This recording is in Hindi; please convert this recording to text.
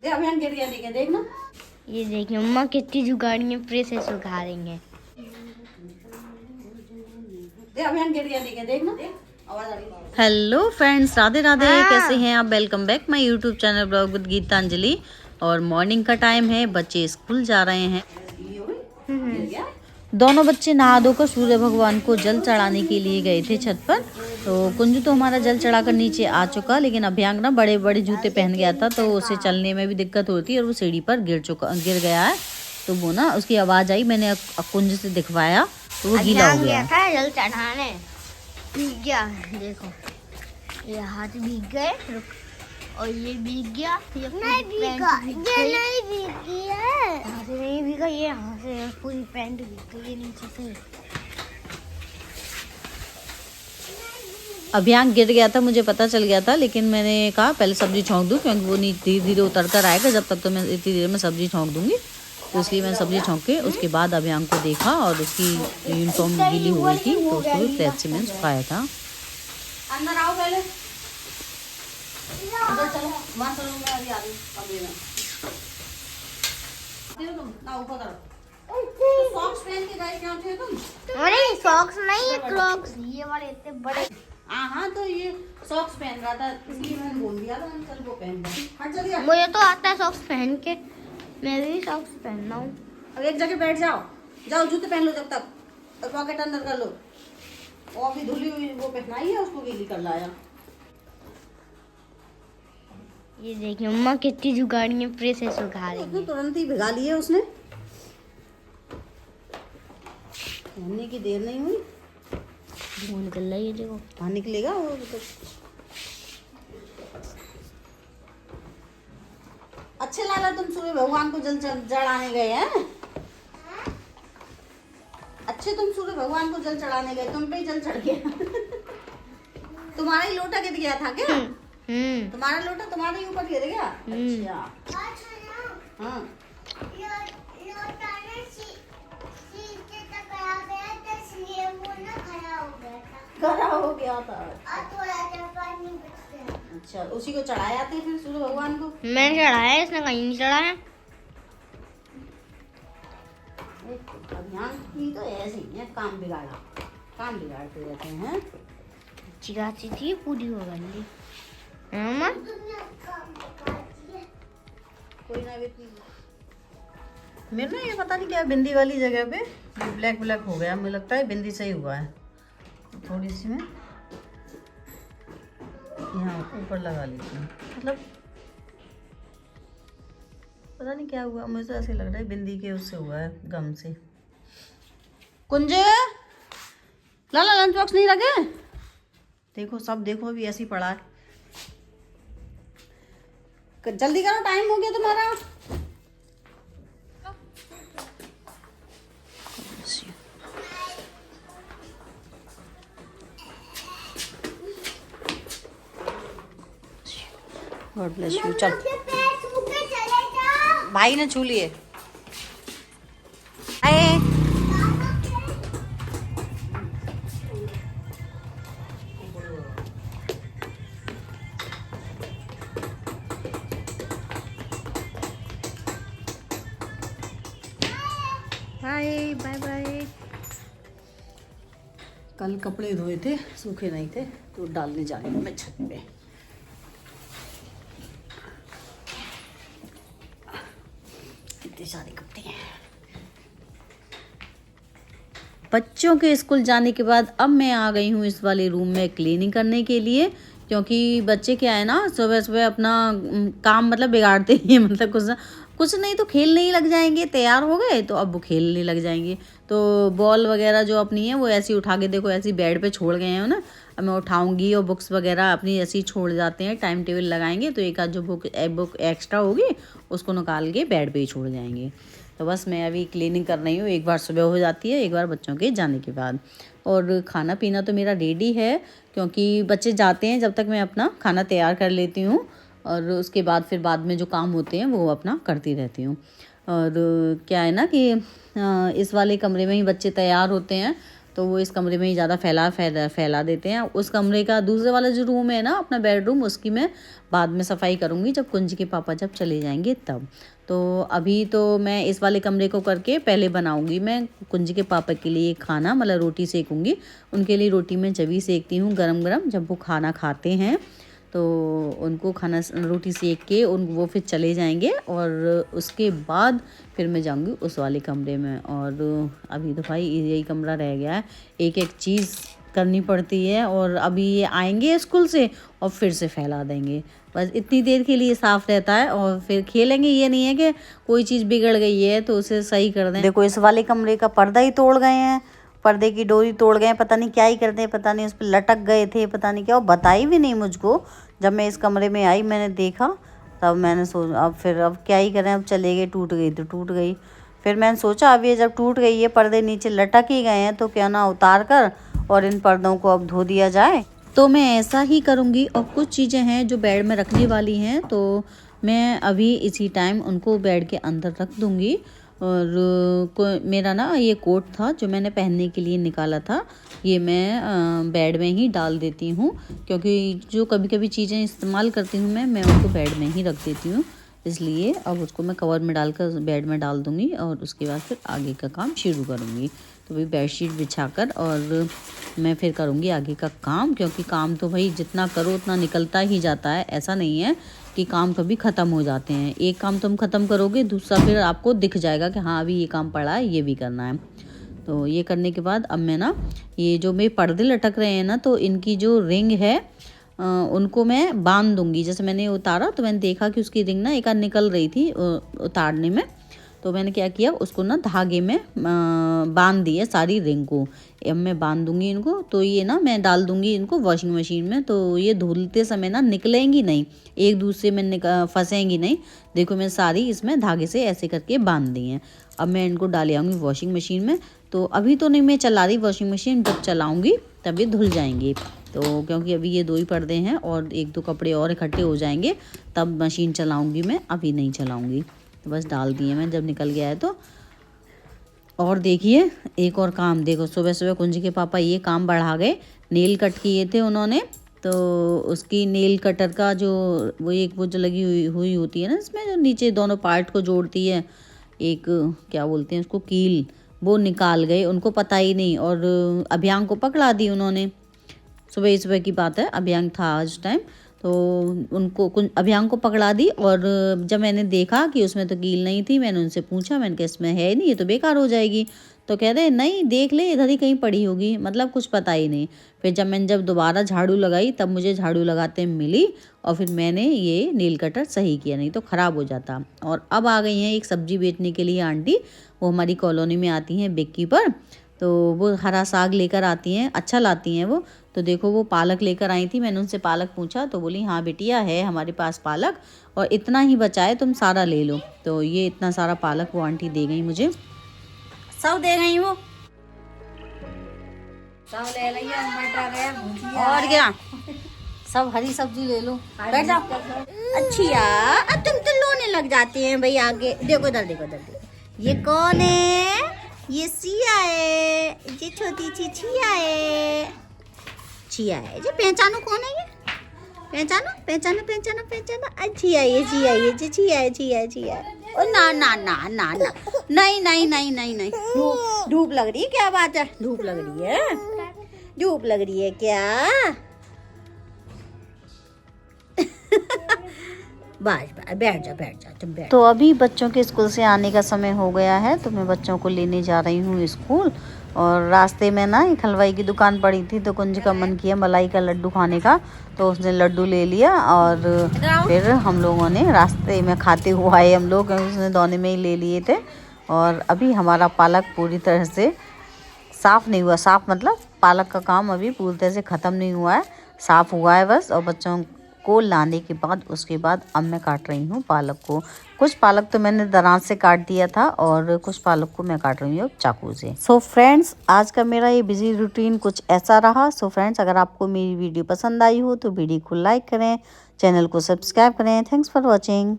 देख अभियान गिर गया, देखे देख ना। ये देखिए मम्मा कितनी जुगाड़ियाँ प्रेस से सुखा रही हैं। देख अभियान गिर गया, देखे देख ना। आवाज आ रही है। Hello friends, Radhe Radhe. हाँ। कैसे हैं आप? Welcome back my YouTube channel blog with Geetanjali. और मॉर्निंग का टाइम है, बच्चे स्कूल जा रहे हैं। गिर गया। दोनों बच्चे नहा धोकर सूर्य भगवान को जल चढ़ाने के लिए गए थे छत पर। तो कुंजू तो हमारा जल चढ़ाकर नीचे आ चुका, लेकिन अभ्यांग ना बड़े बड़े जूते पहन गया था तो उसे चलने में भी दिक्कत होती है और वो सीढ़ी पर गिर गया है। तो वो ना उसकी आवाज़ आई, मैंने कुंज से दिखवाया तो वो गीला हो गया। था जल चढ़ाने, भीग गया। देखो ये हाथ भीग गए, और ये भीग गया। ये नहीं भीगा, ये नहीं भीगी है। यहाँ से नहीं भीगा, ये यहाँ से पूरी पैंट भीग गई नीचे से। अभ्यांग गिर गया था, मुझे पता चल गया था, लेकिन मैंने कहा पहले सब्जी छौंक दूं, क्योंकि वो धीरे धीरे उतर कर आएगा। जब तक तो मैं इतनी देर में सब्जी छौंक दूंगी, तो इसलिए मैंने सब्जी छौंक के उसके बाद अभ्यांग को देखा और उसकी यूनिफॉर्म गीली हो गई थी तो उसको भी प्रेस से मैंने सुखाया था। अंदर आओ पहले, अंदर चलो। वहाँ चलो, मैं अभी आ रही हूँ कमरे में। तुम ना ऊपर करो। तो सॉक्स पहन के गए क्या थे तुम? अरे सॉक्स नहीं, क्रॉक्स ये वाले इतने बड़े। हाँ तो ये सॉक्स पहन रहा था, इसलिए मैंने बोल दिया था चल वो पहन ले। हट जल्दी हट। मुझे तो आता है सॉक्स पहन के, मैं भी सॉक्स पहनना हूँ। अब एक जगह बैठ जाओ, जाओ जूते पहन लो जब तक, और पॉकेट अंदर कर लो। और अभी धुली हुई वो पहनाई है, उसको गीली कर लाया। ये देखिए मम्मा कितनी जुगाड़ियाँ प्रेस से सुखा रही उसने हैं। तुरंत ही भिगा लिए उसने, पहनने की देर नहीं हुई। धुआं निकल रही है, देखो। वहाँ निकलेगा वो तो। अच्छे लाला तुम सूर्य भगवान को जल चढ़ाने गए हैं। अच्छे तुम सूर्य भगवान को जल चढ़ाने गए, तुम पे ही जल चढ़ गया। तुम्हारा ही लोटा गिर गया था क्या? तुम्हारा लोटा तुम्हारे ही ऊपर गिर गया? अच्छा हाँ। खड़ा हो गया था। अच्छा, उसी को चढ़ाए आते हैं फिर सूर्य भगवान को। मैंने चढ़ाया, इसने कहीं नहीं चढ़ाया। अभियान की तो ऐसे ही है, काम बिगाड़ते रहते हैं। चिराची थी पूरी हो गई। मम्मा कोई ना बेटी, मेरे ना ये पता नहीं क्या बिंदी वाली जगह पे ब्लैक ब्लैक हो गया। मुझे लगता है बिंदी सही हुआ है, थोड़ी सी मैं यहाँ ऊपर लगा लेती हूँ। मतलब पता नहीं क्या हुआ, मुझे तो ऐसे लग रहा है बिंदी के उससे हुआ है, गम से। कुंज लाला लंच बॉक्स नहीं रखे? देखो सब देखो, अभी ऐसे ही पड़ा है। जल्दी करो, टाइम हो गया तुम्हारा। God bless you. चल भाई ने छू लिए। आए बाय बाय बाय। कल कपड़े धोए थे, सूखे नहीं थे तो डालने जा रही हूँ मैं छत पे। इतने सारे कपड़े हैं। बच्चों के स्कूल जाने के बाद अब मैं आ गई हूँ इस वाले रूम में क्लीनिंग करने के लिए, क्योंकि बच्चे क्या है ना, सुबह सुबह अपना काम मतलब बिगाड़ते ही हैं। मतलब कुछ नहीं तो खेलने ही लग जाएंगे। तैयार हो गए तो अब वो खेलने लग जाएंगे। तो बॉल वगैरह जो अपनी है वो ऐसी उठा के देखो, ऐसी बेड पे छोड़ गए हैं ना। अब मैं उठाऊंगी और बुक्स वगैरह अपनी ऐसी ही छोड़ जाते हैं। टाइम टेबल लगाएंगे तो एक आध जो बुक एक्स्ट्रा होगी उसको निकाल के बेड पे ही छोड़ जाएंगे। तो बस मैं अभी क्लीनिंग कर रही हूँ। एक बार सुबह हो जाती है, एक बार बच्चों के जाने के बाद। और खाना पीना तो मेरा रेडी है, क्योंकि बच्चे जाते हैं जब तक मैं अपना खाना तैयार कर लेती हूँ, और उसके बाद फिर बाद में जो काम होते हैं वो अपना करती रहती हूँ। और क्या है ना कि इस वाले कमरे में ही बच्चे तैयार होते हैं तो वो इस कमरे में ही ज़्यादा फैला देते हैं। उस कमरे का दूसरे वाला जो रूम है ना, अपना बेडरूम, उसकी मैं बाद में सफाई करूँगी जब कुंज के पापा जब चले जाएंगे तब। तो अभी तो मैं इस वाले कमरे को करके पहले बनाऊँगी मैं कुंज के पापा के लिए खाना, मतलब रोटी सेकूँगी। उनके लिए रोटी मैं जभी सेकती हूँ गरम गरम, जब वो खाना खाते हैं तो उनको खाना रोटी सेक के वो फिर चले जाएंगे और उसके बाद फिर मैं जाऊंगी उस वाले कमरे में। और अभी तो भाई यही कमरा रह गया है, एक एक चीज़ करनी पड़ती है। और अभी ये आएंगे स्कूल से और फिर से फैला देंगे, बस इतनी देर के लिए साफ़ रहता है और फिर खेलेंगे। ये नहीं है कि कोई चीज़ बिगड़ गई है तो उसे सही कर दें। देखो इस वाले कमरे का पर्दा ही तोड़ गए हैं, पर्दे की डोरी तोड़ गए, पता नहीं क्या ही करते हैं, पता नहीं उस पर लटक गए थे, पता नहीं क्या, और बताई भी नहीं मुझको। जब मैं इस कमरे में आई मैंने देखा तब मैंने अब क्या ही करें, अब चले गए, टूट गई तो टूट गई। फिर मैंने सोचा अब ये जब टूट गई है, पर्दे नीचे लटक ही गए हैं, तो क्या ना उतार कर और इन पर्दों को अब धो दिया जाए। तो मैं ऐसा ही करूँगी। और कुछ चीज़ें हैं जो बेड में रखने वाली हैं, तो मैं अभी इसी टाइम उनको बेड के अंदर रख दूँगी। और मेरा ना ये कोट था जो मैंने पहनने के लिए निकाला था, ये मैं बेड में ही डाल देती हूँ, क्योंकि जो कभी कभी चीज़ें इस्तेमाल करती हूँ मैं उनको बेड में ही रख देती हूँ। इसलिए अब उसको मैं कवर में डालकर बेड में डाल दूँगी और उसके बाद फिर आगे का काम शुरू करूँगी। तो भाई बेडशीट बिछाकर और मैं फिर करूँगी आगे का काम, क्योंकि काम तो भाई जितना करो उतना निकलता ही जाता है। ऐसा नहीं है कि काम कभी ख़त्म हो जाते हैं, एक काम तुम ख़त्म करोगे दूसरा फिर आपको दिख जाएगा कि हाँ अभी ये काम पड़ा है, ये भी करना है। तो ये करने के बाद अब मैं ना ये जो मेरे पर्दे लटक रहे हैं ना, तो इनकी जो रिंग है उनको मैं बांध दूंगी। जैसे मैंने उतारा तो मैंने देखा कि उसकी रिंग ना एक आध निकल रही थी उतारने में, तो मैंने क्या किया उसको ना धागे में बांध दिए सारी रिंग को। अब मैं बांध दूंगी इनको, तो ये ना मैं डाल दूंगी इनको वॉशिंग मशीन में, तो ये धुलते समय ना निकलेंगी नहीं, एक दूसरे में फंसेंगी नहीं। देखो मैं सारी इसमें धागे से ऐसे करके बांध दी हैं। अब मैं इनको डाल आऊँगी वॉशिंग मशीन में। तो अभी तो नहीं मैं चला रही वॉशिंग मशीन, जब चलाऊँगी तभी धुल जाएंगी। तो क्योंकि अभी ये 2 ही पर्दे हैं और 1-2 कपड़े और इकट्ठे हो जाएंगे तब मशीन चलाऊँगी मैं, अभी नहीं चलाऊँगी। तो बस डाल दिए मैं जब निकल गया है तो। और देखिए एक और काम, देखो सुबह सुबह कुंज के पापा ये काम बढ़ा गए, नेल कट किए थे उन्होंने, तो उसकी नेल कटर का जो वो जो लगी हुई होती है ना इसमें, जो नीचे दोनों पार्ट को जोड़ती है, एक क्या बोलते हैं उसको, कील, वो निकाल गए, उनको पता ही नहीं। और अभियांग को पकड़ा दी उन्होंने, सुबह की बात है, अभियांग था आज टाइम, तो उनको अभियांग को पकड़ा दी। और जब मैंने देखा कि उसमें तो कील नहीं थी, मैंने उनसे पूछा, मैंने कहा इसमें है नहीं, ये तो बेकार हो जाएगी। तो कह रहे नहीं देख ले इधर ही कहीं पड़ी होगी, मतलब कुछ पता ही नहीं। फिर जब दोबारा झाड़ू लगाई तब मुझे झाड़ू लगाते मिली, और फिर मैंने ये नील कटर सही किया, नहीं तो ख़राब हो जाता। और अब आ गई हैं एक सब्जी बेचने के लिए आंटी, वो हमारी कॉलोनी में आती हैं बिक्की पर, तो वो हरा साग लेकर आती हैं, अच्छा लाती हैं वो। तो देखो वो पालक लेकर आई थी, मैंने उनसे पालक पूछा तो बोली हाँ बिटिया है हमारे पास पालक, और इतना ही बचा है तुम सारा ले लो। तो ये इतना सारा पालक वो आंटी दे गई मुझे, सब दे गई वो, सब ले लिया, मटर है, भुजिया और क्या सब हरी सब्जी ले लो, बैठ जाओ। अच्छी यार, अब तुम तो रोने लग जाते हैं भाई। आगे देखो, इधर देखो, इधर देखो, ये कौन है? ये सिया है, ये छोटी सी छिया है, छिया है। जी पहचानो कौन है ये? पहचानो पहचानो पहचानो पहचानो। अच्छी है ये, छिया है, ये छिया है, छिया है, छिया है। ओ ना ना ना ना ना, नहीं नहीं नहीं नहीं नहीं, धूप लग रही है, क्या बात है? धूप लग रही है, धूप लग रही है क्या? बस बैठ जा तुम बैठ। तो अभी बच्चों के स्कूल से आने का समय हो गया है, तो मैं बच्चों को लेने जा रही हूँ स्कूल। और रास्ते में ना एक हलवाई की दुकान पड़ी थी, तो कुंज का मन किया मलाई का लड्डू खाने का, तो उसने लड्डू ले लिया। और फिर हम लोगों ने रास्ते में खाते हुए आए हम लोग, उसने दोने में ही ले लिए थे। और अभी हमारा पालक पूरी तरह से साफ़ नहीं हुआ, साफ़ मतलब पालक का काम अभी पूरी तरह से ख़त्म नहीं हुआ है, साफ़ हुआ है बस। और बच्चों को लाने के बाद उसके बाद अब मैं काट रही हूँ पालक को। कुछ पालक तो मैंने दराज से काट दिया था और कुछ पालक को मैं काट रही हूँ चाकू से। सो फ्रेंड्स, आज का मेरा ये बिजी रूटीन कुछ ऐसा रहा। सो फ्रेंड्स, अगर आपको मेरी वीडियो पसंद आई हो तो वीडियो को लाइक करें, चैनल को सब्सक्राइब करें। Thanks for watching.